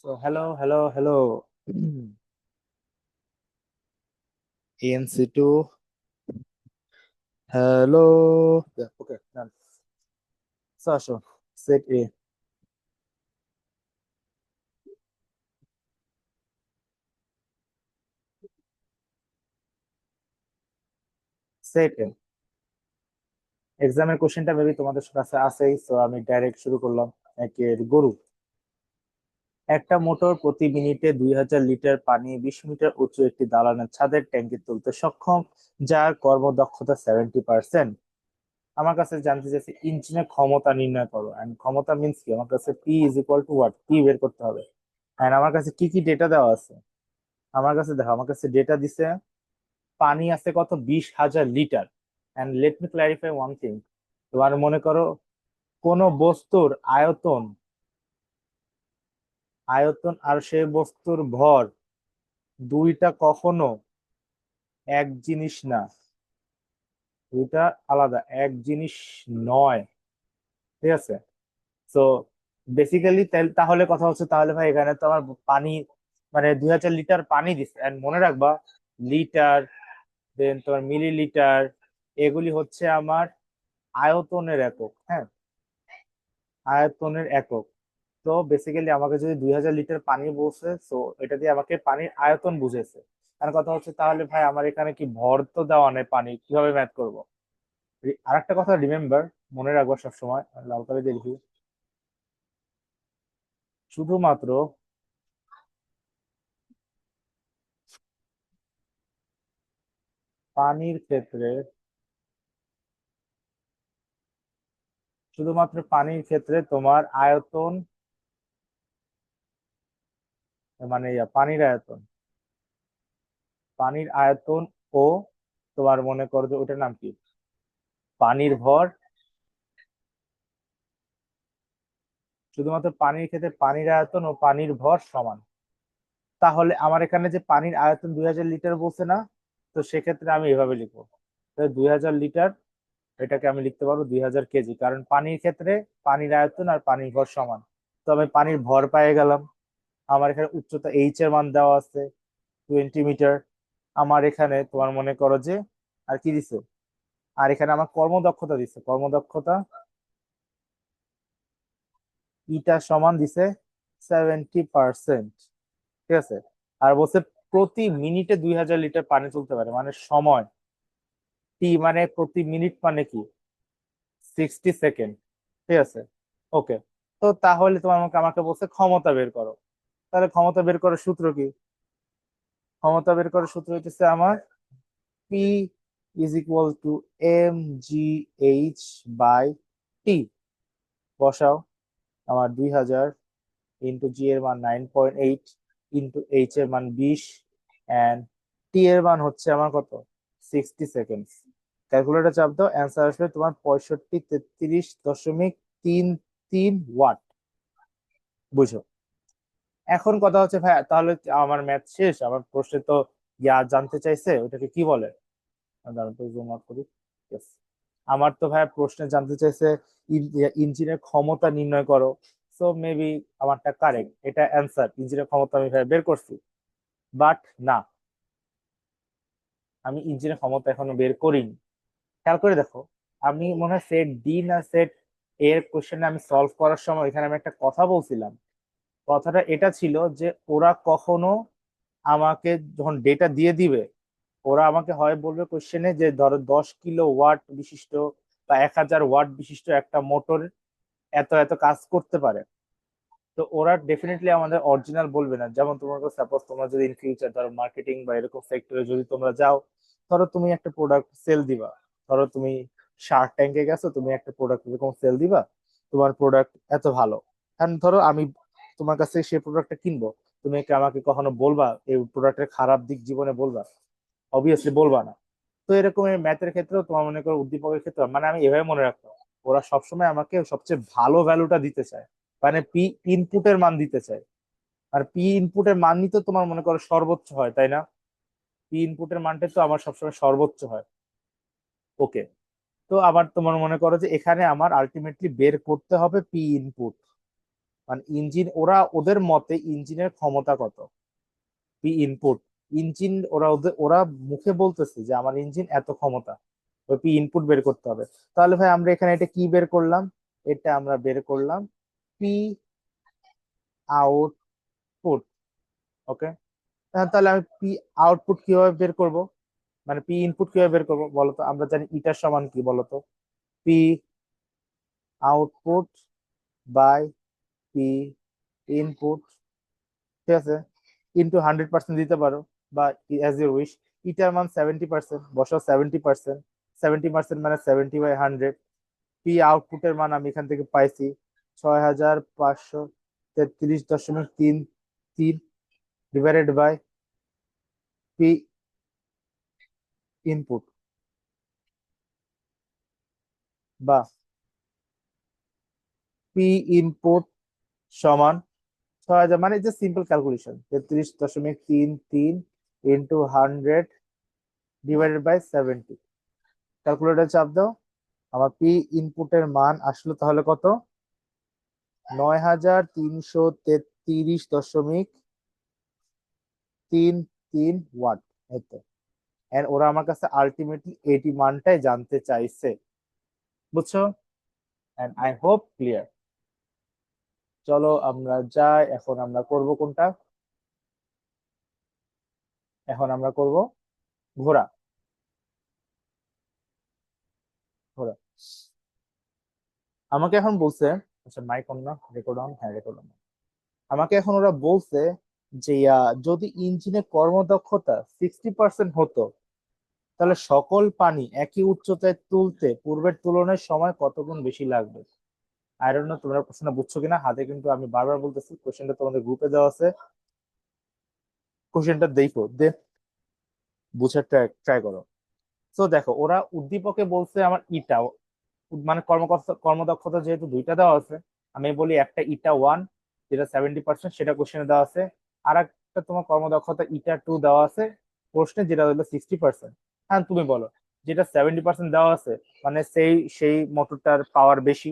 So hello. ANC2, hello. Yeah, okay, done. Sasha, set A, set A. এক্সামের কোশ্চেনটা maybe তোমাদের কাছে আছেই, সো আমি ডাইরেক্ট শুরু করলাম। একের গরু। একটা মোটর প্রতি মিনিটে 2000 লিটার পানি 20 মিটার উঁচু একটি দালানের ছাদের ট্যাঙ্কে তুলতে সক্ষম, যার কর্মদক্ষতা 70%। আমার কাছে জানতে চাইছে ইঞ্জিনের ক্ষমতা নির্ণয় করো, এন্ড ক্ষমতা মিন্স কি, আমার কাছে P is equal two what, P বের করতে হবে। এন্ড আমার কাছে কি কি ডেটা দেওয়া আছে। আমার কাছে দেখো, আমার কাছে ডেটা দিছে পানি আছে কত, 20,000 litre. And let me clarify one thing. তোমার মনে করো কোন বস্তুর আয়তন আয়তন আর সেই বস্তুর ভর দুইটা কখনো এক জিনিস না, দুইটা আলাদা, এক জিনিস নয়। ঠিক আছে। তো বেসিক্যালি তাহলে কথা হচ্ছে, তাহলে ভাই এখানে তো আমার পানি, মানে 2000 লিটার পানি দিচ্ছে। এন্ড মনে রাখবা, লিটার, দেন তোমার মিলিলিটার, এগুলি হচ্ছে আমার আয়তনের একক। হ্যাঁ, আয়তনের একক। তো বেসিক্যালি আমাকে যদি 2000 লিটার পানি বলছে, তো এটা দিয়ে আমাকে পানির আয়তন বুঝেছে। আর কথা হচ্ছে, তাহলে ভাই আমার এখানে কি ভর তো দেওয়া নেই, পানি কিভাবে ম্যাথ করবো? আরেকটা কথা রিমেম্বার, মনে রাখবো সবসময়, লাল কালি দিয়ে লিখি, শুধুমাত্র পানির ক্ষেত্রে শুধুমাত্র পানির ক্ষেত্রে তোমার আয়তন, মানে পানির আয়তন ও তোমার মনে করো যে ওটার নাম কি, পানির ভর। শুধুমাত্র পানির ক্ষেত্রে পানির আয়তন ও পানির ভর সমান। তাহলে আমার এখানে যে পানির আয়তন 2000 লিটার বলছে না, তো সেক্ষেত্রে আমি এভাবে লিখবো, 2000 লিটার, এটাকে আমি লিখতে পারবো 2000 কেজি, কারণ পানির ক্ষেত্রে পানির আয়তন আর পানির ভর সমান। তো আমি পানির ভর পেয়ে গেলাম। আমার এখানে উচ্চতা এইচ এর মান দেওয়া আছে 20 মিটার। আমার এখানে তোমার মনে করো যে আর কি দিছে, আর এখানে আমার কর্মদক্ষতা দিছে, কর্মদক্ষতা ইটা সমান দিছে 70%। ঠিক আছে। আর বলছে প্রতি মিনিটে 2000 লিটার পানি তুলতে পারে, মানে সময় টি, মানে প্রতি মিনিট মানে কি, 60 সেকেন্ড। ঠিক আছে। ওকে। তো তাহলে তোমার আমাকে আমাকে বলছে ক্ষমতা বের করো। তাহলে ক্ষমতা বের করার সূত্র কি? ক্ষমতা বের করার সূত্র হচ্ছে আমার P is equal to M G H by T. বসাও। আমার 2000 ইন্টু জি এর মান 9.8, ইন্টু এইচ এর মান 20, অ্যান্ড টি এর মান হচ্ছে আমার কত, 60 সেকেন্ড। ক্যালকুলেটর চাপ দাও, অ্যান্সার আসবে তোমার 6533.33 ওয়াট। বুঝো। এখন কথা হচ্ছে ভাই, তাহলে আমার ম্যাথ শেষ, আমার প্রশ্নে তো জানতে চাইছে ওটাকে কি বলে। দাঁড়ান তো, জুম আউট করি। Yes. আমার তো ভাই প্রশ্নে জানতে চাইছে ইঞ্জিনের ক্ষমতা নির্ণয় করো। সো মেবি আমারটা কারেক্ট, এটা অ্যান্সার, ইঞ্জিনের ক্ষমতা আমি ভাই বের করছি। বাট না, আমি ইঞ্জিনের ক্ষমতা এখনো বের করিনি। খেয়াল করে দেখো, আমি মনে হয় সেট ডি না সেট এর কোশ্চেনে আমি সলভ করার সময় এখানে আমি একটা কথা বলছিলাম। কথাটা এটা ছিল যে ওরা কখনো আমাকে যখন ডেটা দিয়ে দিবে, ওরা আমাকে হয় বলবে কোশ্চেনে যে ধরো 10 কিলো ওয়াট বিশিষ্ট বা 1000 ওয়াট বিশিষ্ট একটা মোটর এত এত কাজ করতে পারে। তো ওরা ডেফিনেটলি আমাদের অরিজিনাল বলবে না। যেমন তোমার সাপোজ তোমরা যদি ইন ফিউচার ধরো মার্কেটিং বা এরকম সেক্টরে যদি তোমরা যাও, ধরো তুমি একটা প্রোডাক্ট সেল দিবা। ধরো তুমি শার্ক ট্যাঙ্কে গেছো, তুমি একটা প্রোডাক্ট এরকম সেল দিবা, তোমার প্রোডাক্ট এত ভালো। কারণ ধরো আমি তোমার কাছে সেই প্রোডাক্টটা কিনবো, তুমি কি আমাকে কখনো বলবা এই প্রোডাক্টের খারাপ দিক জীবনে বলবা? অবভিয়াসলি বলবা না। তো এরকম ম্যাথের ক্ষেত্রেও তোমার মনে করো উদ্দীপকের ক্ষেত্রে, মানে আমি এভাবে মনে রাখবো, ওরা সবসময় আমাকে সবচেয়ে ভালো ভ্যালুটা দিতে চায়, মানে পি ইনপুটের মান দিতে চায়। আর পি ইনপুটের মানই তো তোমার মনে করো সর্বোচ্চ হয়, তাই না? পি ইনপুটের মানটা তো আমার সবসময় সর্বোচ্চ হয়। ওকে। তো আবার তোমার মনে করো যে এখানে আমার আলটিমেটলি বের করতে হবে পি ইনপুট। মানে ইঞ্জিন, ওরা ওদের মতে ইঞ্জিনের ক্ষমতা কত, পি ইনপুট। ইঞ্জিন ওরা মুখে বলতেছে যে আমার ইঞ্জিন এত ক্ষমতা, ওই পি ইনপুট বের করতে হবে। তাহলে ভাই আমরা এখানে এটা কি বের করলাম, এটা আমরা বের করলাম পি আউটপুট। ওকে, তাহলে আমি পি আউটপুট কিভাবে বের করব, মানে পি ইনপুট কিভাবে বের করবো বলতো? আমরা জানি ইটার সমান কি বলতো, P output by P input, ঠিক আছে, ইন্টু 100% দিতে পারো বা অ্যাজ ইউর উইশ। ইটার মান 70%, বসাও 70%, 70% মানে 70/100। পি আউটপুটের মান আমি এখান থেকে পাইছি 6533.33 ডিভাইডেড বাই পি ইনপুট, বা পি ইনপুট সমান 6000, মানে যে simple calculation, 33.33 into 100 divided by 70। Calculator চাপ দাও, আমার পি ইনপুটের মান আসলো তাহলে কত, 9333.33 ওয়াট। এই তো, এন্ড ওরা আমার কাছে আলটিমেটলি এটি মানটাই জানতে চাইছে, বুঝছো? And I hope clear. চলো আমরা যাই, এখন আমরা করব কোনটা, এখন আমরা করব ঘোড়া। ঘোড়া আমাকে এখন বলছে, আচ্ছা মাইক অন না, রেকর্ড অন, হ্যাঁ রেকর্ড অন। আমাকে এখন ওরা বলছে যে যদি ইঞ্জিনের কর্মদক্ষতা 60% হতো, তাহলে সকল পানি একই উচ্চতায় তুলতে পূর্বের তুলনায় সময় কত গুণ বেশি লাগবে। আই ডোন্ট নো তোমরা প্রশ্নটা বুঝছো কিনা, হাতে কিন্তু আমি বারবার বলতেছি, কোশ্চেনটা তোমাদের গ্রুপে দেওয়া আছে, কোশ্চেনটা দেখো, বুঝার ট্রাই ট্রাই করো। তো দেখো, ওরা উদ্দীপকে বলছে আমার ইটা, মানে কর্মদক্ষতা যেহেতু দুইটা দেওয়া আছে, আমি বলি একটা ইটা ওয়ান যেটা 70%, সেটা কোশ্চেনে দেওয়া আছে। আর একটা তোমার কর্মদক্ষতা ইটা টু দেওয়া আছে প্রশ্নে, যেটা হলো 60%। হ্যাঁ তুমি বলো, যেটা 70% দেওয়া আছে মানে সেই মোটরটার পাওয়ার বেশি,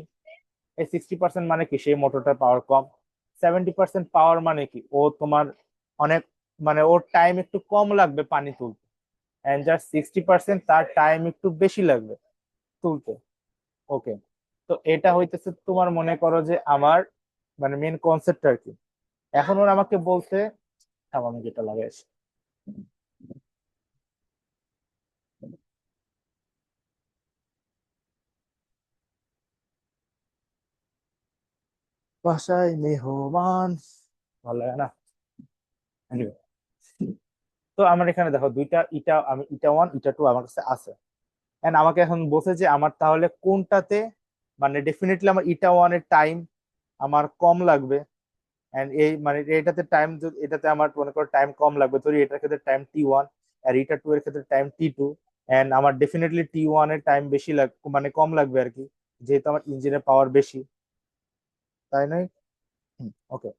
এই 60% মানে কি সেই মোটরটার পাওয়ার কম। 70% পাওয়ার মানে কি ও তোমার অনেক, মানে ওর টাইম একটু কম লাগবে পানি তুলতে, এন্ড যার 60% তার টাইম একটু বেশি লাগবে তুলতে। ওকে, তো এটা হইতেছে তোমার, মনে করো যে আমার মানে মেন কনসেপ্ট আর কি। এখন ওরা আমাকে বলছে, থাম, আমি যেটা লাগাই আসি। বাসায় মেহমান, ভালো লাগে না। Anyway, তো আমার এখানে দেখো দুইটা ইটা, আমি ইটা ওয়ান ইটা টু আমার কাছে আছে, এন্ড আমাকে এখন বলছে যে আমার তাহলে কোনটাতে, মানে ডেফিনেটলি আমার ইটা ওয়ানের টাইম আমার কম লাগবে, এন্ড এই মানে এটাতে টাইম, এটাতে আমার মনে করো টাইম কম লাগবে, ধরি এটার ক্ষেত্রে টাইম টি 1, আর ইটা টু এর ক্ষেত্রে টাইম টি 2, এন্ড আমার ডেফিনেটলি টি 1 এর টাইম বেশি মানে কম লাগবে আর কি, যেহেতু আমার ইঞ্জিনের পাওয়ার বেশি, তাই নয়? ওকে,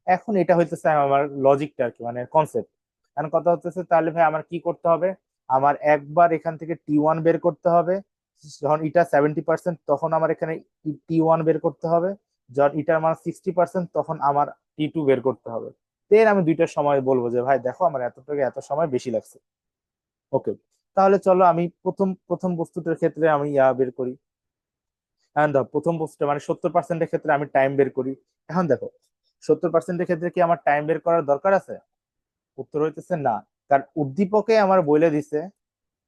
এখন এটা হইতেছে আমার লজিকটা আর কি, মানে কনসেপ্ট। এখন কথা হচ্ছে তাহলে ভাই আমার কি করতে হবে, আমার একবার এখান থেকে টি 1 বের করতে হবে, যখন ইটা 70% তখন আমার এখানে টি 1 বের করতে হবে, যখন ইটার মান 60% তখন আমার টি 2 বের করতে হবে। দেন আমি দুইটার সময় বলবো যে ভাই দেখো আমার এত থেকে এত সময় বেশি লাগছে। ওকে, তাহলে চলো আমি প্রথম প্রথম বস্তুটার ক্ষেত্রে আমি বের করি। এখন দেখো প্রথম বস্তুটা মানে 70%-এর ক্ষেত্রে আমি টাইম বের করি। এখন দেখো 70%-এর ক্ষেত্রে কি আমার টাইম বের করার দরকার আছে? উত্তর হইতেছে না, কারণ উদ্দীপকে আমার বলে দিছে,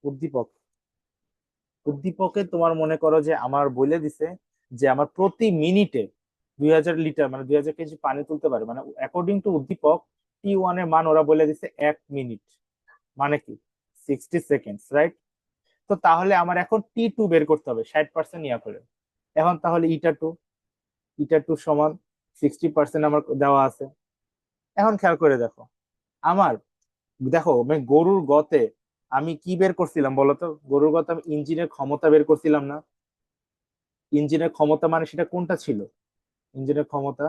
উদ্দীপক উদ্দীপকে তোমার মনে করো যে আমার বলে দিছে যে আমার প্রতি মিনিটে 2000 লিটার মানে 2000 কেজি পানি তুলতে পারে, মানে অ্যাকর্ডিং টু উদ্দীপক টি 1 এর মান ওরা বলে দিছে 1 মিনিট, মানে কি 60 সেকেন্ডস, রাইট? তো তাহলে আমার এখন টি 2 বের করতে হবে 60% ইয়া করে। এখন তাহলে ইটা টু সমান 60% আমার দেওয়া আছে। এখন খেয়াল করে দেখো, আমার দেখো আমি গরুর গতে আমি কি বের করছিলাম বলতো? গরুর গতে আমি ইঞ্জিনের ক্ষমতা বের করছিলাম না? ইঞ্জিনের ক্ষমতা মানে সেটা কোনটা ছিল? ইঞ্জিনের ক্ষমতা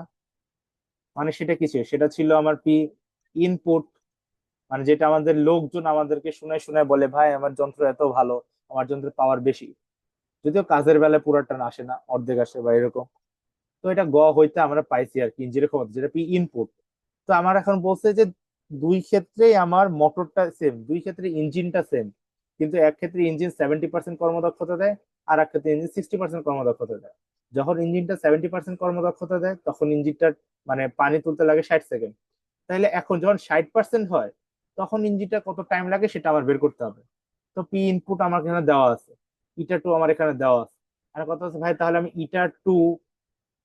মানে সেটা কি ছিল? সেটা ছিল আমার পি ইনপুট, মানে যেটা আমাদের লোকজন আমাদেরকে শোনায় শোনায় বলে ভাই আমার যন্ত্র এত ভালো, আমার যন্ত্রের পাওয়ার বেশি, যদিও কাজের বেলায় পুরাটা আসে না, অর্ধেক আসে বা এরকম। তো এটা গ হইতে আমরা পাইছি আর কি ইঞ্জিনের ক্ষমতা, যেটা পি ইনপুট। তো আমার এখন বলছে যে দুই ক্ষেত্রেই আমার মোটরটা সেম, দুই ক্ষেত্রে ইঞ্জিনটা সেম, কিন্তু এক ক্ষেত্রে ইঞ্জিন 70% কর্মদক্ষতা দেয়, আর এক ক্ষেত্রে ইঞ্জিন 60% কর্মদক্ষতা দেয়। যখন ইঞ্জিনটা 70% কর্মদক্ষতা দেয় তখন ইঞ্জিনটা মানে পানি তুলতে লাগে 60 সেকেন্ড। তাইলে এখন যখন 60% হয় তখন ইঞ্জিনটা কত টাইম লাগে সেটা আমার বের করতে হবে। তো পি ইনপুট আমার এখানে দেওয়া আছে, ইটা টু আমার এখানে দেওয়া আছে। আর কথা হচ্ছে ভাই তাহলে আমি ইটা টু,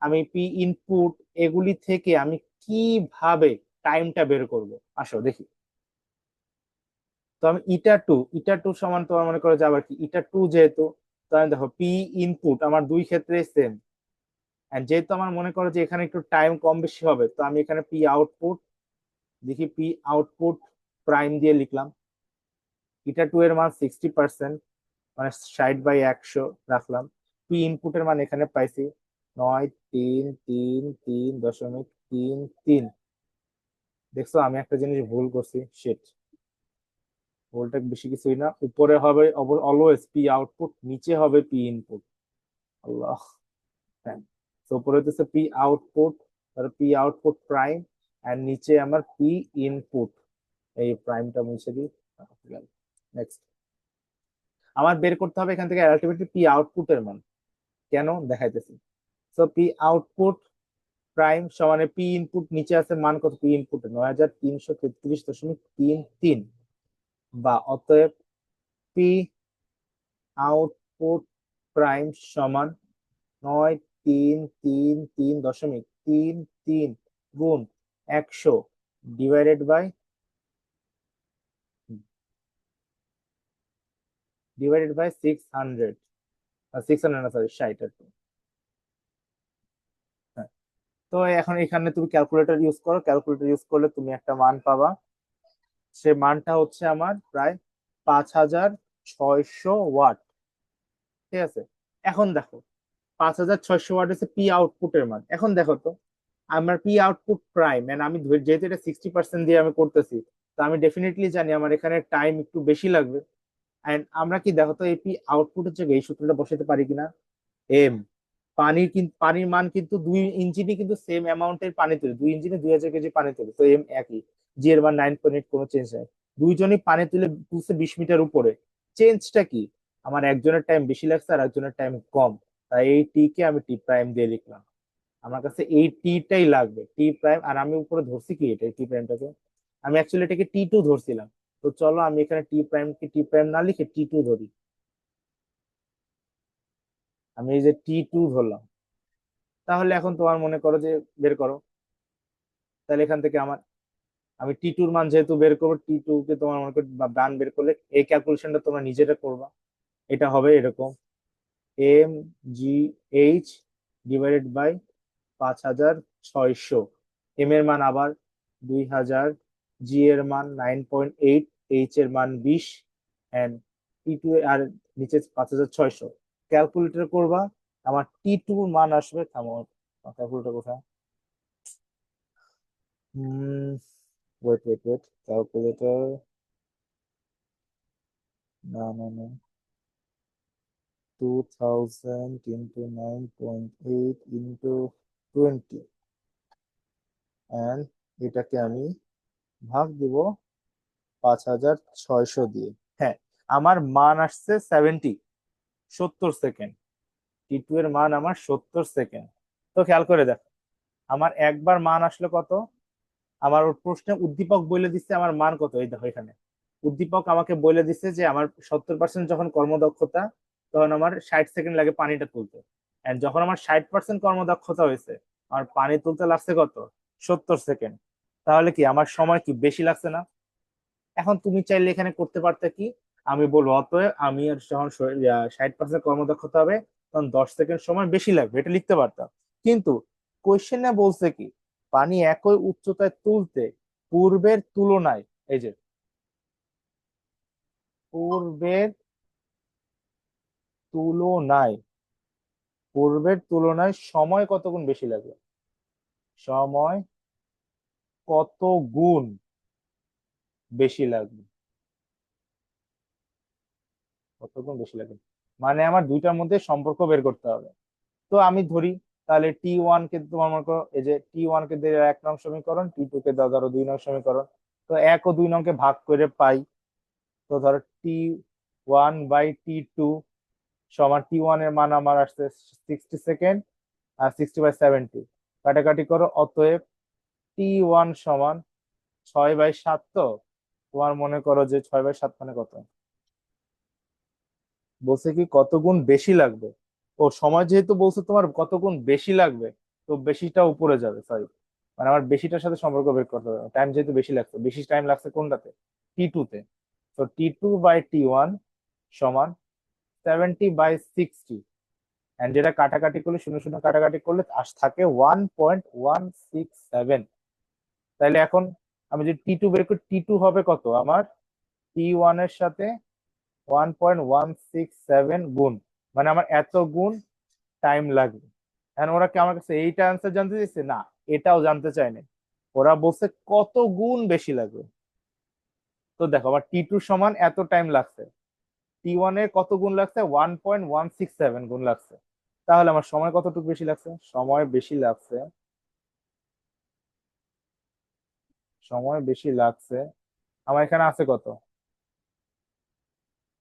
আমি পি ইনপুট, এগুলি থেকে আমি কিভাবে টাইমটা বের করব, আসো দেখি। তো আমি ইটা টু সমান তোমার মনে করে যাবার কি ইটা টু যেহেতু, তো আমি দেখো পি ইনপুট আমার দুই ক্ষেত্রে সেম, এন্ড যেহেতু আমার মনে করো যে এখানে একটু টাইম কম বেশি হবে, তো আমি এখানে পি আউটপুট, দেখি পি আউটপুট প্রাইম দিয়ে লিখলাম। ইটা টু এর মান 60%, মানে 60/100 রাখলাম। পি ইনপুটের মান এখানে পাইছি 9,333.33। দেখছো আমি একটা জিনিস ভুল করছি, শিট। ভুলটা বেশি কিছুই না, উপরে হবে অলওয়েজ পি আউটপুট, নিচে হবে পি ইনপুট। আল্লাহ, হ্যাঁ। তো উপরে হচ্ছে P output, P output prime, আর নিচে আমার পি ইনপুট। এই প্রাইমটা মুছে দিই। নেক্সট আমার বের করতে হবে এখান থেকে আলটিমেটলি পি আউটপুটের মান, কেন দেখাইতেছি। তো পি আউটপুট প্রাইম সমানে পি ইনপুট, নিচে আছে মান কত, পি ইনপুট 9,333.33, বা অতএব পি আউটপুট প্রাইম সমান 9,333.33 গুণ 100 ডিভাইডেড বাই 600, 600 না সরি 60 আর কি। হ্যাঁ। তো এখন এখানে তুমি ক্যালকুলেটর ইউজ করো, ক্যালকুলেটর ইউজ করলে তুমি একটা মান পাবা। সে মানটা হচ্ছে আমার প্রায় 5,600 ওয়াট। ঠিক আছে, এখন দেখো 5,600 ওয়াট হচ্ছে পি আউটপুটের মান। এখন দেখো তো আমার পি আউটপুট প্রাইম, মানে আমি যেহেতু এটা 60% দিয়ে আমি করতেছি, তো আমি ডেফিনেটলি জানি আমার এখানে টাইম একটু বেশি লাগবে। এন্ড আমরা কি দেখো তো এই পি আউটপুটের জায়গায় এই সূত্রটা বসাতে পারি কিনা। এম, পানির কিন্তু পানির মান কিন্তু দুই ইঞ্জিনই কিন্তু সেম অ্যামাউন্টের পানি তোলে, দুই ইঞ্জিনে 2,000 কেজি পানি তোলে, তো এম একই। জি এর মান 9.8, কোনো চেঞ্জ নাই। দুইজনই পানি তুলে তুলছে 20 মিটার উপরে। চেঞ্জটা কি, আমার একজনের টাইম বেশি লাগছে আর একজনের টাইম কম, তাই এই টি কে আমি টি প্রাইম দিয়ে লিখলাম। আমার কাছে এই টিটাই লাগবে, টি প্রাইম। আর আমি উপরে ধরছি কি এটা টি প্রাইমটাকে, আমি অ্যাকচুয়ালি এটাকে টি টু ধরছিলাম। তো চলো আমি এখানে টি প্রাইম কে টি প্রাইম না লিখে টি টু ধরি। আমি এই যে টি টু ধরলাম। তাহলে এখন তোমার মনে করো যে বের করো, তাহলে এখান থেকে আমার, আমি টি টুর মান যেহেতু বের করবো, টি টু কে তোমার মনে করো মান বের করলে এই ক্যালকুলেশনটা তোমরা নিজেরা করবা। এটা হবে এরকম, M G H divided by 5,600। M এর মান আবার 2,000, জি এর মান 9.8, এইচ এর মান 20, এন্ড টি টু আর নিচে 5,600। ক্যালকুলেটর করবা, আমার টি টুর মান আসবে, থামো ক্যালকুলেটর কোথায়, হুম, ওয়েট ওয়েট ওয়েট, ক্যালকুলেটর, না না না, 2,000 × 9.8 × 20, এটাকে আমি ভাগ দিব 5,600 দিয়ে। হ্যাঁ, আমার মান আসছে 70 সেকেন্ড। টি টু এর মান আমার 70 সেকেন্ড। তো খেয়াল করে দেখো আমার একবার মান আসলো কত, আমার ওর প্রশ্নে উদ্দীপক বলে দিচ্ছে আমার মান কত, এই দেখো এখানে উদ্দীপক আমাকে বলে দিচ্ছে যে আমার 70% যখন কর্মদক্ষতা, তখন আমার 60 সেকেন্ড লাগে পানিটা তুলতে। এন্ড যখন আমার 60% কর্মদক্ষতা হয়েছে, আমার পানি তুলতে লাগছে কত, 70 সেকেন্ড। তাহলে কি আমার সময় কি বেশি লাগছে না। এখন তুমি চাইলে এখানে করতে পারতে কি, আমি বলবো অতএব আমি আর যখন 60% কর্মদক্ষতা হবে তখন 10 সেকেন্ড সময় বেশি লাগবে, এটা লিখতে পারতাম। কিন্তু কোয়েশ্চেনে বলছে কি, পানি একই উচ্চতায় তুলতে পূর্বের তুলনায়, এই যে পূর্বের তুলনায়, পূর্বের তুলনায় সময় কত গুণ বেশি লাগবে, সময় কত গুণ বেশি লাগবে, কত গুণ বেশি লাগবে, মানে আমার দুইটার মধ্যে সম্পর্ক বের করতে হবে। তো আমি ধরি তাহলে T1 কে তোমার মনে করো এই যে T1 কে দিয়ে 1 নং সমীকরণ, T2 কে দাও ধরো 2 নং সমীকরণ। তো 1 ও 2 নং কে ভাগ করে পাই। তো ধরো T1/T2 সমান T1 এর মান আমার আসছে 60 সেকেন্ড, আর 60/70 কাটাকাটি করো, অতএব T1 সমান 6/7। তো তোমার মনে করো যে 6/7 মানে কত, বলছে কি কত গুণ বেশি লাগবে। ও সময় যেহেতু বলছে তোমার কত গুণ বেশি লাগবে, তো বেশিটা উপরে যাবে, সরি, মানে আমার বেশিটার সাথে সম্পর্ক বের করতে হবে। টাইম যেহেতু বেশি লাগছে, বেশি টাইম লাগছে কোনটাতে, T2 তে। তো T2/T1 সমান 70/60। এন্ড যেটা কাটাকাটি করলে, শূন্য শূন্য কাটাকাটি করলে থাকে 1.167। তাইলে এখন আমি যদি T2 বের করি, T2 হবে কত আমার T1 এর সাথে 1.167 গুণ, মানে আমার এত গুণ টাইম লাগবে। এখন ওরা কি আমার কাছে এইটা অ্যান্সার জানতে চাইছে? না, এটাও জানতে চায়নি। ওরা বলছে কত গুণ বেশি লাগবে। তো দেখো আমার T2 সমান এত টাইম লাগছে, T1 এর কত গুণ লাগছে, 1.167 গুণ লাগছে। তাহলে আমার সময় কতটুকু বেশি লাগছে? সময় বেশি লাগছে, সময় বেশি লাগছে আমার এখানে আছে কত,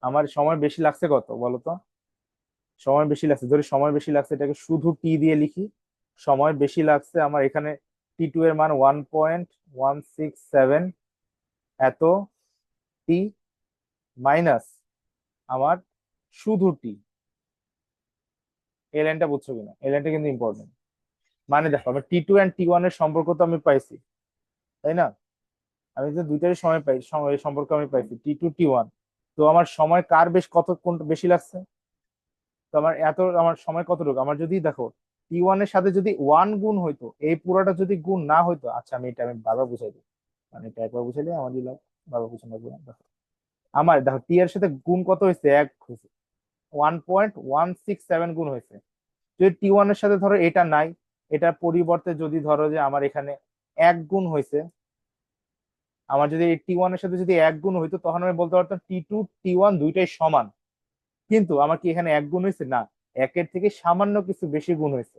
আমার সময় বেশি লাগছে কত বলো তো? সময় বেশি লাগছে, ধরি সময় বেশি লাগছে, এটাকে শুধু টি দিয়ে লিখি। সময় বেশি লাগছে আমার এখানে T2 এর মান 1.167 এত টি, মাইনাস আমার শুধু টি। এই লাইনটা বুঝছো কিনা? এই লাইনটা কিন্তু ইম্পর্টেন্ট। মানে দেখো আমি T2 and T1 এর সম্পর্ক তো আমি পাইছি, তাই না? আমি যে দুইটারই সময় পাই, সময় সম্পর্ক আমি পাইছি T2 T1। তো আমার সময় কার বেশ কত কোনটা বেশি লাগছে? তো আমার আমার সময় কতটুকু, আমার যদি দেখো T1 এর সাথে যদি 1 গুণ হইতো, এই পুরোটা যদি গুণ না হইতো, আচ্ছা আমি বারবার বুঝাই দিই, মানে এটা একবার বুঝাইলে আমার দিলাম, বারবার বুঝাই লাগবে না। দেখো আমার দেখো টি এর সাথে গুণ কত হয়েছে, 1 হয়েছে, 1.167 গুণ হয়েছে। যদি T1 এর সাথে ধরো এটা নাই, এটার পরিবর্তে যদি ধরো যে আমার এখানে 1 গুণ হয়েছে, আমার যদি T1 এর সাথে যদি 1 গুণ হইতো, তখন আমি বলতে পারতাম T2 T1 দুইটাই সমান। কিন্তু আমার কি এখানে 1 গুণ হয়েছে? না, একের থেকে সামান্য কিছু বেশি গুণ হয়েছে।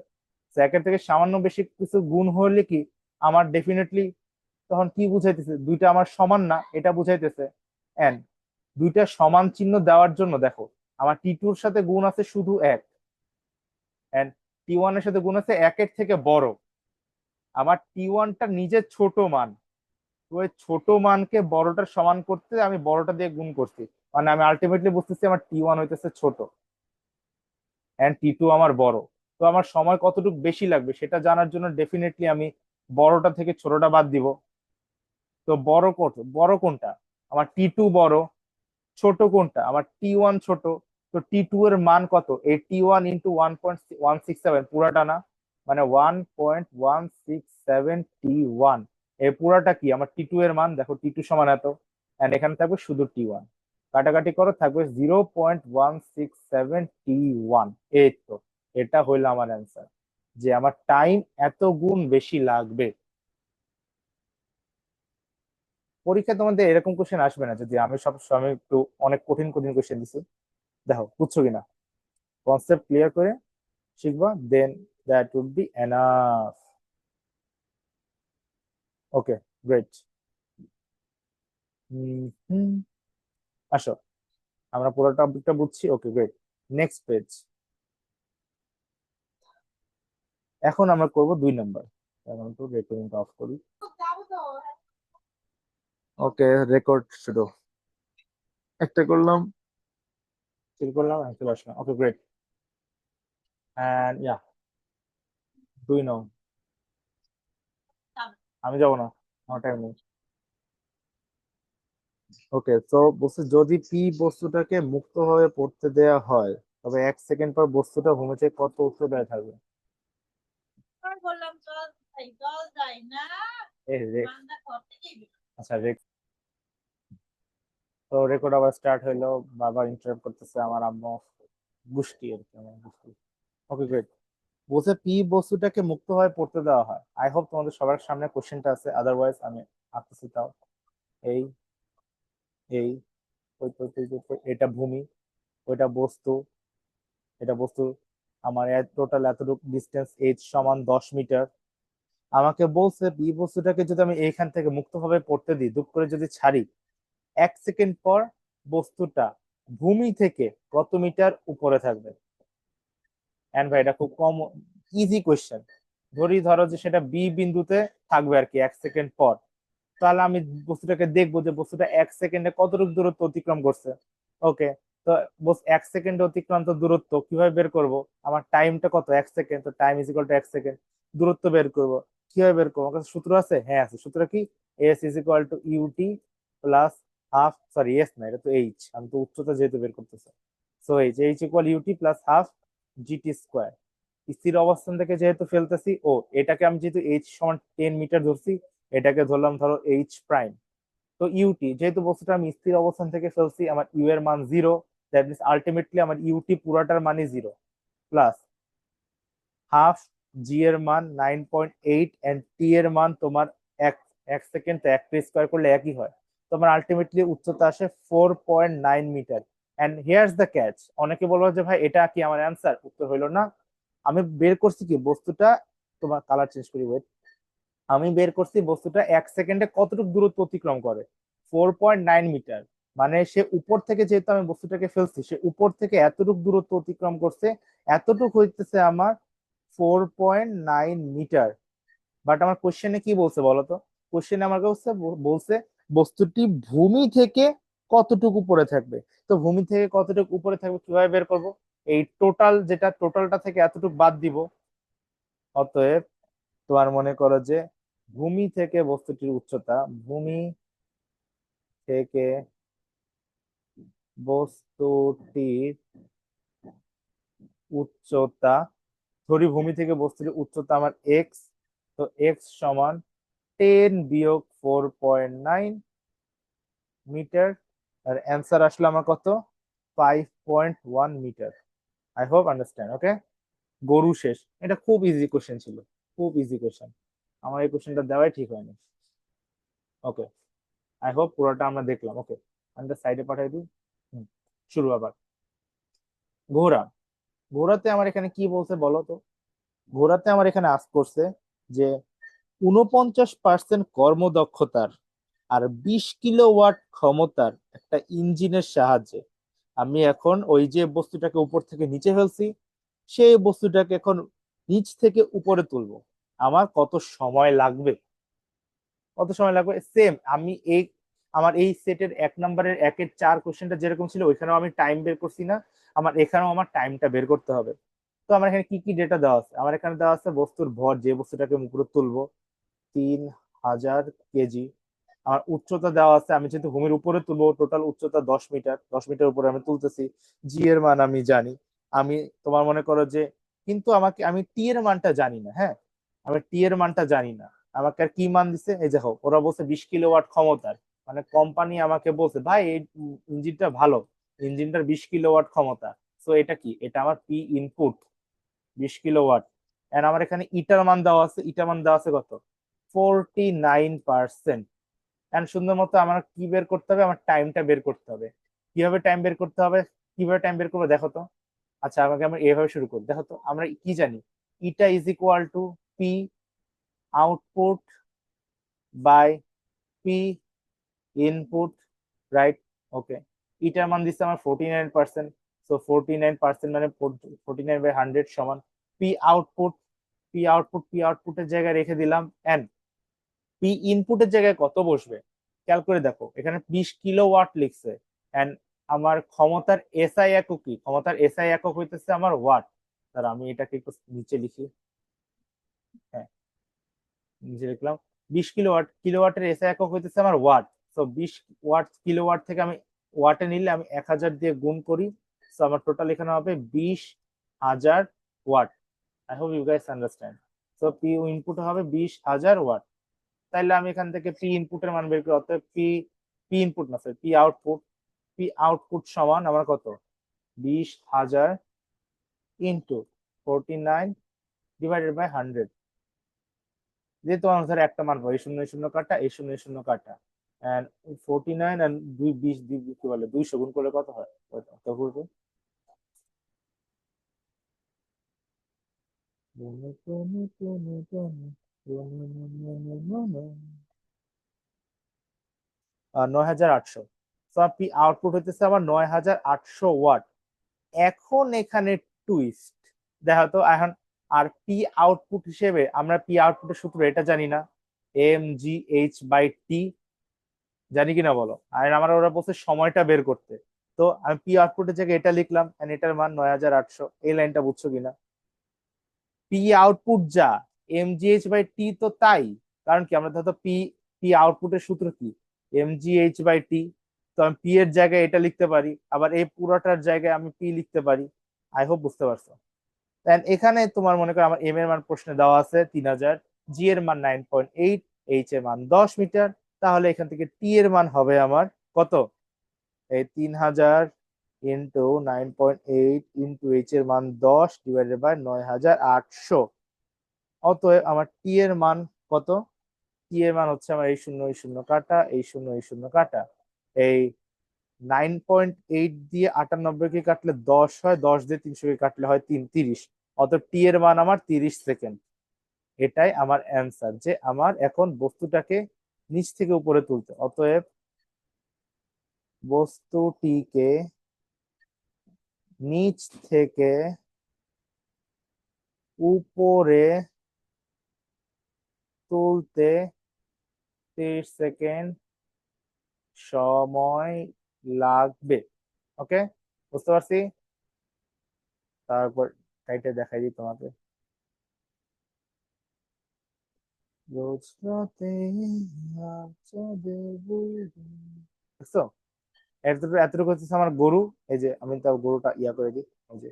তো একের থেকে সামান্য বেশি কিছু গুণ হলে কি আমার ডেফিনেটলি তখন কি বুঝাইতেছে, দুইটা আমার সমান না, এটা বুঝাইতেছে। এন্ড দুইটা সমান চিহ্ন দেওয়ার জন্য দেখো আমার T2 এর সাথে গুণ আছে শুধু 1, এন্ড T1 এর সাথে গুণ আছে 1-এর থেকে বড়। আমার T1টা নিজের ছোট মান, তো ওই ছোট মানকে বড়টার সমান করতে আমি বড়টা দিয়ে গুণ করছি। মানে আমি আলটিমেটলি বুঝতেছি আমার T1 হইতেছে ছোট এন্ড T2 আমার বড়। তো আমার সময় কতটুকু বেশি লাগবে সেটা জানার জন্য ডেফিনেটলি আমি বড়টা থেকে ছোটটা বাদ দিব। তো বড় কত, বড় কোনটা, আমার T2 বড়, ছোট কোনটা, আমার T1 ছোট। তো T2 এর মান কত, এই T1 × 1.167 পুরাটা না, মানে 1.167 T1, এই পুরাটা কি আমার T2 এর মান। দেখো T2 সমান এত, এন্ড এখানে থাকবে শুধু T1, কাটাকাটি করো থাকবে 0.167 T1। এই তো, এটা হইলো আমার অ্যান্সার, যে আমার টাইম এত গুণ বেশি লাগবে। পরীক্ষায় তোমাদের এরকম কোশ্চেন আসবে না যদি আমি সব সময় একটু অনেক কঠিন কঠিন কোশ্চেন দিচ্ছি। দেখো বুঝছো কিনা, কনসেপ্ট ক্লিয়ার করে শিখবা, then that would be enough. Okay, great. Hmm, আসো, আমরা পুরো টপিকটা বুঝছি। Okay, great. Next page. এখন আমরা করব 2 নম্বর। এখন একটু রেকর্ডিংটা অফ করি। ওকে, রেকর্ড শুরু। একটা করলাম, শুরু করলাম, চলে আসলাম। ওকে, গ্রেট। এন্ড ইয়া, 2 নং। আমি যাবো না, আমার টাইম নেই। ওকে, তো বলছে যদি পি বস্তুটাকে মুক্তভাবে পড়তে দেয়া হয়, তবে 1 সেকেন্ড পর বস্তুটা ভূমি থেকে কত উচ্চতায় দাঁড়িয়ে থাকবে? এ রে, আচ্ছা তো রেকর্ড আবার স্টার্ট হইলো, বারবার ইন্টারাপ্ট করতেছে আমার আম্মু, গুষ্টি আর কি আমার গুষ্টি। ওকে, গ্রেট। বলছে পি বস্তুটাকে মুক্তভাবে পড়তে দেওয়া হয়। আই হোপ তোমাদের সবার সামনে কোশ্চেনটা আছে, আদারওয়াইজ আমি আঁকতেছি তাও। এই এই এটা ভূমি, ওইটা বস্তু, এটা বস্তু, আমার টোটাল এতটুকু ডিস্টেন্স এইচ সমান 10 মিটার। আমাকে বলছে বি বস্তুটাকে যদি আমি এইখান থেকে মুক্তভাবে পড়তে দিই, দুপ করে যদি ছাড়ি, 1 সেকেন্ড পর বস্তুটা ভূমি থেকে কত মিটার উপরে থাকবে? এন্ড ভাই এটা খুব কম, ইজি কোয়েশ্চেন। ধরো যে সেটা বি বিন্দুতে থাকবে আর কি 1 সেকেন্ড পর। তাহলে আমি বস্তুটাকে দেখবো যে বস্তুটা 1 সেকেন্ডে কতটুকু দূরত্ব অতিক্রম করছে। ওকে, তো 1 সেকেন্ডে অতিক্রান্ত দূরত্ব কিভাবে বের করব? আমার টাইমটা কত? 1 সেকেন্ড, তো time is equal two 1 second. দূরত্ব বের করব, কিভাবে বের করবো? আমার কাছে সূত্র আছে, হ্যাঁ আছে। সূত্র কি? S is equal to UT plus half, sorry S না, এটা তো এইচ, আমি তো উচ্চতা যেহেতু বের করতেছি। So H H equal UT plus half GT square. স্থির অবস্থান থেকে যেহেতু ফেলতেছি, ও এটাকে আমি যেহেতু এইচ সমান 10 মিটার ধরছি, এটাকে ধরলাম ধরো এইচ প্রাইম। তো ইউটি যেহেতু বস্তুটা আমি স্থির অবস্থান থেকে ফেলছি, আমার ইউ এর মান 0, দ্যাট মিনস আলটিমেটলি আমার ইউটি পুরাটার মানই 0, প্লাস হাফ জি এর মান 9.8 এন্ড টি এর মান তোমার এক। 1 সেকেন্ড, তো এক স্কোয়ার করলে একই হয়। তোমার আলটিমেটলি উচ্চতা আসে 4.9 metre. And here's the catch, অনেকে বলবো যে ভাই এটা কি আমার অ্যান্সার? উত্তর হইলো না। আমি বের করছি কি বস্তুটা, তোমার কালার চেঞ্জ করি, ওয়েট। আমি বের করছি বস্তুটা 1 সেকেন্ডে কতটুকু দূরত্ব অতিক্রম করে, 4.9 মিটার। মানে সে উপর থেকে, যেহেতু আমি বস্তুটাকে ফেলছি, সে উপর থেকে এতটুকু দূরত্ব অতিক্রম করছে, এতটুকু হইতেছে আমার 4.9 মিটার। বাট আমার কোশ্চেনে কি বলছে বলো তো? কোশ্চেনে আমার কাছে বলছে বস্তুটি ভূমি থেকে কতটুকু উপরে থাকবে। তো ভূমি থেকে কতটুকু উপরে থাকবে কিভাবে বের করব? এই টোটাল, যেটা টোটালটা থেকে এতটুকু বাদ দিব। অতএব তোমার মনে করো যে ভূমি থেকে বস্তুটির উচ্চতা, ভূমি থেকে বস্তুটির উচ্চতা, ধরি ভূমি থেকে বস্তুটির উচ্চতা আমার এক্স, তো এক্স সমান 10 - 4.9 মিটার। আর অ্যান্সার আসলে আমার কত? 5.1 মিটার। আই হোপ আন্ডারস্ট্যান্ড, ওকে। গরু শেষ, এটা খুব ইজি কোশ্চেন ছিল, খুব ইজি কোশ্চেন। আমার এই কোশ্চেনটা দেওয়াই ঠিক হয়নি। ওকে, আই হোপ পুরোটা আমরা দেখলাম। ওকে, আমি সাইডে পাঠাই দিই। হুম, শুরু আবার। ঘোড়া, ঘোড়াতে আমার এখানে কি বলছে বলো তো? ঘোড়াতে আমার এখানে আস করছে যে 49% কর্মদক্ষতার আর 20 কিলোওয়াট ক্ষমতার একটা ইঞ্জিনের সাহায্যে আমি এখন ওই যে বস্তুটাকে উপর থেকে নিচে ফেলছি, সেই বস্তুটাকে এখন নিচ থেকে উপরে তুলবো। আমার কত সময় লাগবে? কত সময় লাগবে? সেম আমি এই, আমার এই সেটের 1 নম্বরের 1-4 কোশ্চেনটা যেরকম ছিল, ওইখানেও আমি টাইম বের করছি না? আমার এখানেও আমার টাইমটা বের করতে হবে। তো আমার এখানে কি কি ডেটা দেওয়া আছে? আমার এখানে দেওয়া আছে বস্তুর ভর, যে বস্তুটাকে আমি উপরে তুলবো, 3000 কেজি। আমার উচ্চতা দেওয়া আছে, আমি যেহেতু ভূমির উপরে তুলবো, টোটাল উচ্চতা 10 মিটার, 10 মিটার উপরে আমি তুলতেছি। জি এর মান আমি জানি। আমি, তোমার মনে করো যে, কিন্তু আমাকে, আমি টি এর মানটা জানি না, হ্যাঁ, আমি টি এর মানটা জানি না। আমাকে আর কি মান দিছে? এই দেখো, ওরা বলছে 20 কিলোওয়াট ক্ষমতার। মানে কোম্পানি আমাকে বলছে ভাই এই ইঞ্জিনটা ভালো, ইঞ্জিনটার 20 কিলোওয়াট ক্ষমতা। তো এটা কি? এটা আমার পি ইনপুট, 20 কিলোওয়াট। এন্ড আমার এখানে ইটার মান দেওয়া আছে, ইটার মান দেওয়া আছে কত? 49%। এন্ড সুন্দর মতো আমার কি বের করতে হবে? আমার টাইমটা বের করতে হবে। কিভাবে টাইম বের করতে হবে? কিভাবে টাইম বের করবো দেখো তো। আচ্ছা, আমাকে আমরা এভাবে শুরু করি, দেখো তো আমরা কি জানি। Eta is equal to P output by P input, right? Okay, ইটার মান দিচ্ছে আমার 49%। সো 49% মানে 49/100 সমান পি আউটপুট। পি আউটপুটের জায়গায় রেখে দিলাম। এন্ড পি ইনপুটের জায়গায় কত বসবে খেয়াল করে দেখো, এখানে 20 কিলোওয়াট লিখছে। এন্ড আমার ক্ষমতার এসআই একক কি? ক্ষমতার এসআই একক হইতেছে আমার ওয়াট। তার আমি এটাকে একটু নিচে লিখি। হ্যাঁ, নিচে লিখলাম 20 কিলোওয়াট, কিলোওয়াটের এসআই একক হইতেছে আমার ওয়াট। তো 20 ওয়াট, কিলোওয়াট থেকে আমি ওয়াটে নিলে আমি 1000 দিয়ে গুণ করি। তো আমার টোটাল এখানে হবে 20,000 watt. I hope you guys understand. তো পি ইনপুট হবে 20,000 ওয়াট। তাইলে আমি এখান থেকে পি ইনপুটের মান বের করি। অর্থাৎ পি, পি ইনপুট না sir, P output. P output সমান আমার কত? 20,000 ইন্টু 49/100। যেহেতু আমার স্যার একটা মান পাবো, এই শূন্য এই শূন্য কাটা, এই শূন্য এই শূন্য কাটা। এন্ড 49 এন্ড 20, কি বলে 200 গুণ করলে কত হয়? ওটা তো করবো। 9,800। পি আউটপুট হইতেছে আমার 9,800 ওয়াট। এখন এখানে টুইস্ট দেখা তো এখন। আর পি আউটপুট হিসেবে আমরা পি আউটপুটের সূত্র এটা জানি না, mgh/t, জানি কিনা বলো? আর আমার ওরা বলছে সময়টা বের করতে। তো আমি পি আউটপুটের জায়গায় এটা লিখলাম, and এটার মান 9,800। এই লাইনটা বুঝছো কিনা? পি আউটপুট যা, mgh/t তো তাই। কারণ কি, আমরা ধরো পি পি আউটপুটের সূত্র কি, mgh/t। তো আমি পি এর জায়গায় এটা লিখতে পারি, আবার এই পুরোটার জায়গায় আমি পি লিখতে পারি। আই হোপ বুঝতে পারছো। And এখানে তোমার মনে করো আমার এম এর মান প্রশ্নে দেওয়া আছে 3,000, জি এর মান 9.8, এইচ এর মান 10 মিটার। তাহলে এখান থেকে টি এর মান হবে আমার কত? এই 3,000 ইন্টু 9.8 ইন্টু এইচ এর মান 10 / 9,800। অতএব আমার টি এর মান কত? টি এর মান হচ্ছে আমার এই শূন্য এই শূন্য কাটা, এই শূন্য এই শূন্য কাটা, এই 9.8 দিয়ে 98 কে কাটলে 10 হয়, 10 দিয়ে 300 কে কাটলে হয় 30। অতএব টি এর মান আমার 30 সেকেন্ড। এটাই আমার অ্যান্সার, যে আমার এখন বস্তুটাকে নিচ থেকে উপরে তুলতে। অতএব বস্তুটিকে নিচ থেকে উপরে তুলতে 30 সেকেন্ড সময় লাগবে। ওকে, বুঝতে পারছি। তারপর কাইটে দেখাই দিই তোমাকে। রোজ রাতে দেখছো? এতটুকু এতটুকু হচ্ছে আমার গরু। এই যে আমি তার গরুটা ইয়া করে দিই, এই যে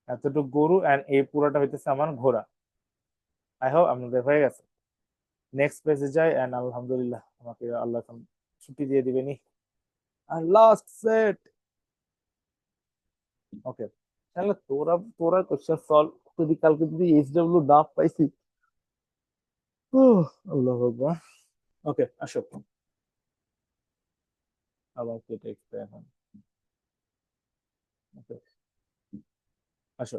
এতটুকু গরু, এন্ড এই পুরোটা হইতেছে আমার ঘোড়া। আই হোপ আপনাদের হয়ে গেছে। নেক্সট পেজে যাই, এন্ড আলহামদুলিল্লাহ আমাকে আল্লাহ এখন ছুটি দিয়ে দিবেনি। আর লাস্ট সেট। ওকে, তাহলে তোরা তোরা কোশ্চেন সলভ, যদি কালকে যদি এইচডব্লিউ ডাব পাইছি। আল্লাহ আকবার। ওকে, আসো। আবার কেটে এখন। ওকে, আসো।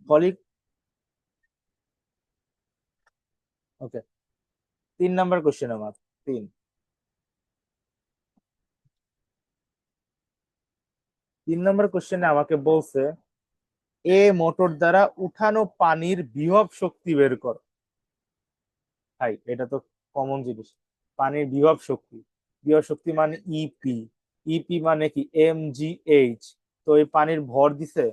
কলিগ। ওকে, 3 নাম্বার কোশ্চেন আমার। 3 3 নাম্বার কোশ্চেনে আমাকে বলছে এ মোটর দ্বারা উঠানো পানির বিভব শক্তি বের কর। ভাই এটা তো কমন জিনিস। পানির বিভব শক্তি, বিভব শক্তি মানে ইপি। ইপি মানে কি, mgh। তো এই পানির ভর দিছে,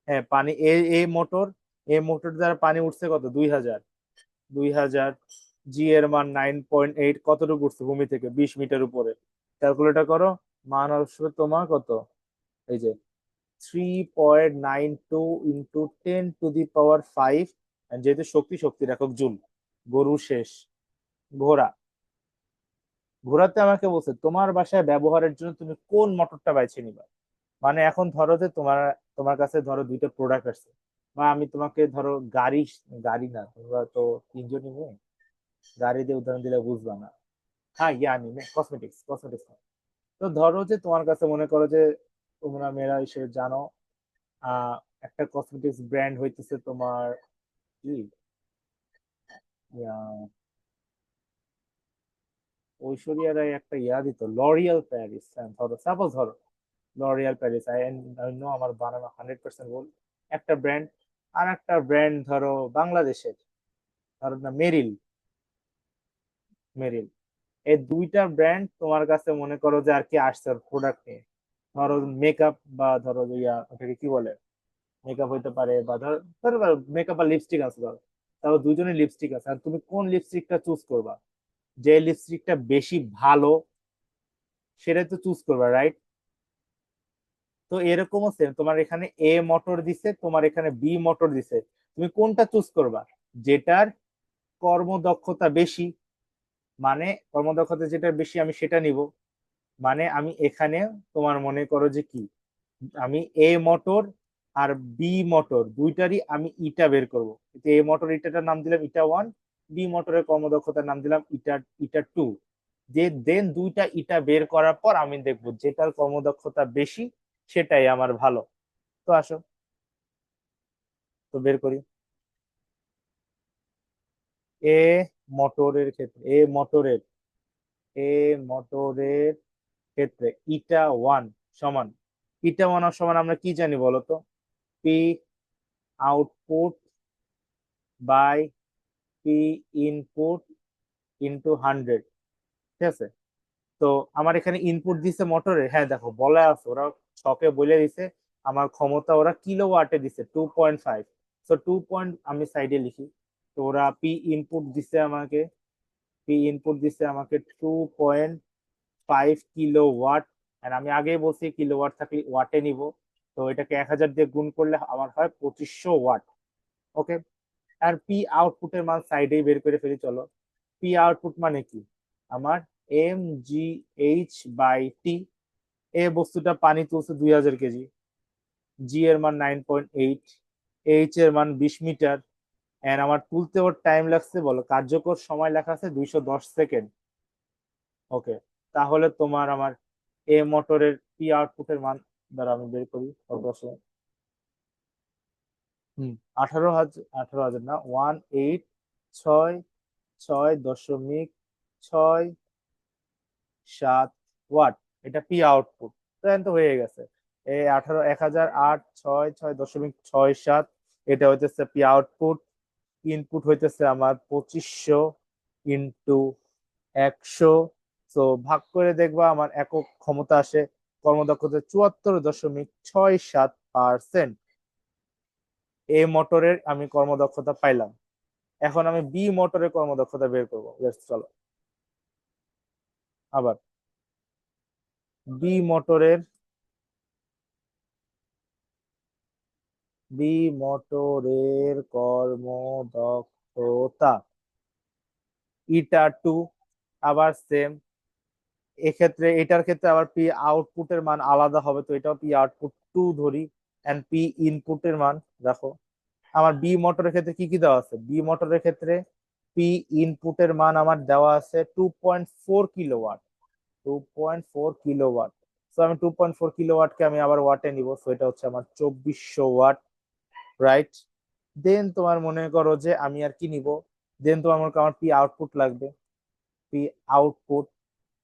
হ্যাঁ পানি এই মোটর, এই মোটর দ্বারা পানি উঠছে কত, 2,000। 2,000, জি এর মান 9.8, কতটুকু উঠছে ভূমি থেকে, 20 মিটার উপরে। ক্যালকুলেটর করো। মান আসবে তোমার কত, এই যে 3.92 ইন্টু 10⁵ যেহেতু শক্তি, শক্তির একক জুল। গরু শেষ। ঘোড়া। ঘোড়াতে আমাকে বলছে তোমার বাসায় ব্যবহারের জন্য তুমি কোন মোটরটা বেছে নিবা। মানে এখন ধরো যে তোমার তোমার কাছে ধরো দুইটা প্রোডাক্ট আছে, বা আমি তোমাকে ধরো গাড়ি, গাড়ি না, তোমরা তো তিনজনই মেয়ে, গাড়ি দিয়ে উদাহরণ দিলে বুঝবা না। হ্যাঁ ইয়া নিবে কসমেটিক্স, কসমেটিক্স। তো ধরো যে তোমার কাছে মনে করো যে তোমরা মেয়েরা হিসেবে জানো, আহ একটা কসমেটিক্স ব্র্যান্ড হইতেছে তোমার কি, ইয়া, ঐশ্বরিয়া রায় একটা ইয়া দিত, লরিয়াল প্যারিস। ধরো সাপোজ ধরো লরিয়াল প্যারিস, আই নো আমার বানানো 100% ভুল। একটা ব্র্যান্ড। আর একটা ব্র্যান্ড ধরো বাংলাদেশের, ধরো না মেরিল। মেরিল। এই দুইটা ব্র্যান্ড তোমার কাছে মনে করো যে আর কি আসছে প্রোডাক্ট নিয়ে। ধরো মেকআপ, বা ধরো যে ইয়া ওটাকে কি বলে, মেকআপ হইতে পারে, বা ধরো ধরো মেকআপ আর লিপস্টিক আছে ধরো। তাহলে দুইজনের লিপস্টিক আছে, আর তুমি কোন লিপস্টিকটা চুজ করবা? যে লিপস্টিকটা বেশি ভালো সেটাই তো চুজ করবা, রাইট? তো এরকমও সেম, তোমার এখানে এ মোটর দিছে, তোমার এখানে বি মোটর দিছে, তুমি কোনটা চুজ করবা? যেটার কর্মদক্ষতা বেশি, মানে কর্মদক্ষতা যেটা বেশি আমি সেটা নিব। মানে আমি এখানে তোমার মনে করো যে কি, আমি এ মোটর আর বি মোটর দুইটারই আমি ইটা বের করব। এ মোটর ইটাটার নাম দিলাম ইটা 1, বি মোটরের কর্মদক্ষতার নাম দিলাম ইটা ইটা টু। যে দেন দুইটা ইটা বের করার পর আমি দেখবো যেটার কর্মদক্ষতা বেশি সেটাই আমার ভালো। তো আসো, তো বের করি। এ মোটরের এ মোটরের ক্ষেত্রে ইটা ওয়ান সমান, ইটা ওয়ান সমান আমরা কি জানি বলতো? P output by P input into 100। ঠিক আছে, তো আমার এখানে ইনপুট দিছে মোটরে, হ্যাঁ দেখো বলে আছে ওরা ছকে বলে দিছে আমার ক্ষমতা ওরা কিলোওয়াটে দিছে 2.5। তো 2 পয়েন্ট আমি সাইডে লিখি। তো ওরা পি ইনপুট দিছে আমাকে 2.5 কিলোওয়াট। আর আমি আগেই বলছি কিলোওয়াট থাকলে ওয়াটে নিব। তো এটাকে 1000 দিয়ে গুণ করলে আমার হয় 2500 ওয়াট। ওকে, আর পি আউটপুটের মান সাইডেই বের করে ফেলি, চলো। পি আউটপুট মানে কি? আমার এম জি এইচ বাই টি। এ বস্তুটা পানি তুলছে 2000 কেজি, জি এর মান 9.8, এইচ এর মান 20 মিটার, এন্ড আমার তুলতে ওর টাইম লাগছে, বলো কার্যকর সময় লেখা আছে 210 সেকেন্ড। ওকে, তাহলে তোমার আমার এ মোটরের পি আউটপুটের মান দ্বারা আমি বের করি কত আসে। হম 18,000 না, 18,606.7 ওয়াট। এটা পি আউটপুট। তো এখন তো হয়ে গেছে, এই 10,606.7 এটা হইতেছে পি আউটপুট। ইনপুট হইতেছে আমার 2500 ইন্টু 100। তো ভাগ করে দেখবা আমার একক ক্ষমতা আসে কর্মদক্ষতা 74.67%। এ মোটরের আমি কর্মদক্ষতা পাইলাম। এখন আমি বি মোটরের কর্মদক্ষতা বের করবো, চলো। আবার বি মোটরের বি মোটরের কর্মদক্ষতা ইটা টু। আবার সেম, এক্ষেত্রে এটার ক্ষেত্রে আবার পি আউটপুটের মান আলাদা হবে, তো এটাও পি আউটপুট টু ধরি। এন্ড পি ইনপুটের মান দেখো, আমার বি মোটরের ক্ষেত্রে কি কি দেওয়া আছে? বি মোটরের ক্ষেত্রে পি ইনপুটের মান আমার দেওয়া আছে 2.4 কিলোওয়াট। 2.4 কিলোওয়াট। তো আমি 2.4 কিলোওয়াটকে আমি আবার ওয়াটে নিব, তো এটা হচ্ছে আমার 2400 ওয়াট। রাইট, দেন তোমার মনে করো যে আমি আর কি নিব, দেন তোমার মনে করো আমার পি আউটপুট লাগবে। পি আউটপুট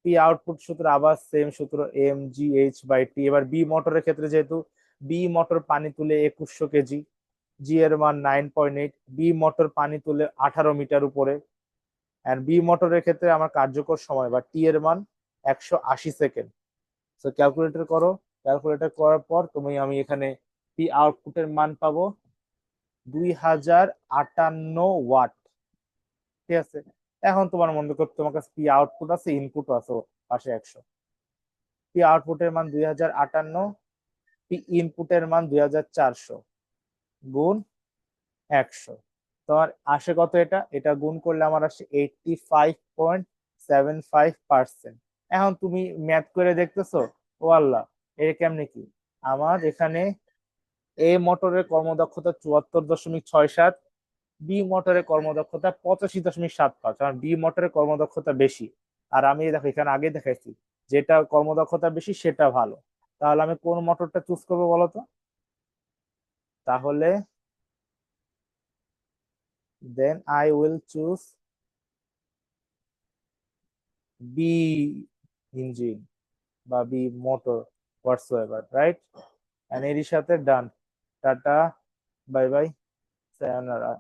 পি আউটপুট সূত্র আবার সেম সূত্র, এম জি এইচ বাই টি। এবার বি মোটরের ক্ষেত্রে যেহেতু বি মোটর পানি তুলে 2100 কেজি, জি এর মান 9.8, বি মোটর পানি তুলে 18 মিটার উপরে, এন্ড বি মোটরের ক্ষেত্রে আমার কার্যকর সময় বা টি এর মান 180 সেকেন্ড। তো ক্যালকুলেটর করো, ক্যালকুলেটর করার পর আমি এখানে পি আউটপুটের মান পাবো 2058 ওয়াট। ঠিক আছে, এখন তোমার মনে করো তোমার কাছে পি আউটপুট আছে, ইনপুট আছে পাশে 100। পি আউটপুটের মান 2058, পি ইনপুটের মান 2400 গুণ 100। তোমার আসে কত? এটা এটা গুণ করলে আমার আসে 85.75%। এখন তুমি ম্যাথ করে দেখতেছো, ও আল্লাহ, এটা কেমনে কি? আমার এখানে এ মোটরের কর্মদক্ষতা 74.67, বি মোটরের কর্মদক্ষতা 85.75। কারণ বি মোটরের কর্মদক্ষতা বেশি। আর আমি দেখো এখানে আগে দেখাইছি যেটা কর্মদক্ষতা বেশি সেটা ভালো। তাহলে আমি কোন মোটরটা চুজ করবো বলো তো? তাহলে then I will choose B engine বা বি মোটর, হোয়াটসোএভার, রাইট। এর সাথে ডান, টাটা, বাই বাই, সায়োনারা।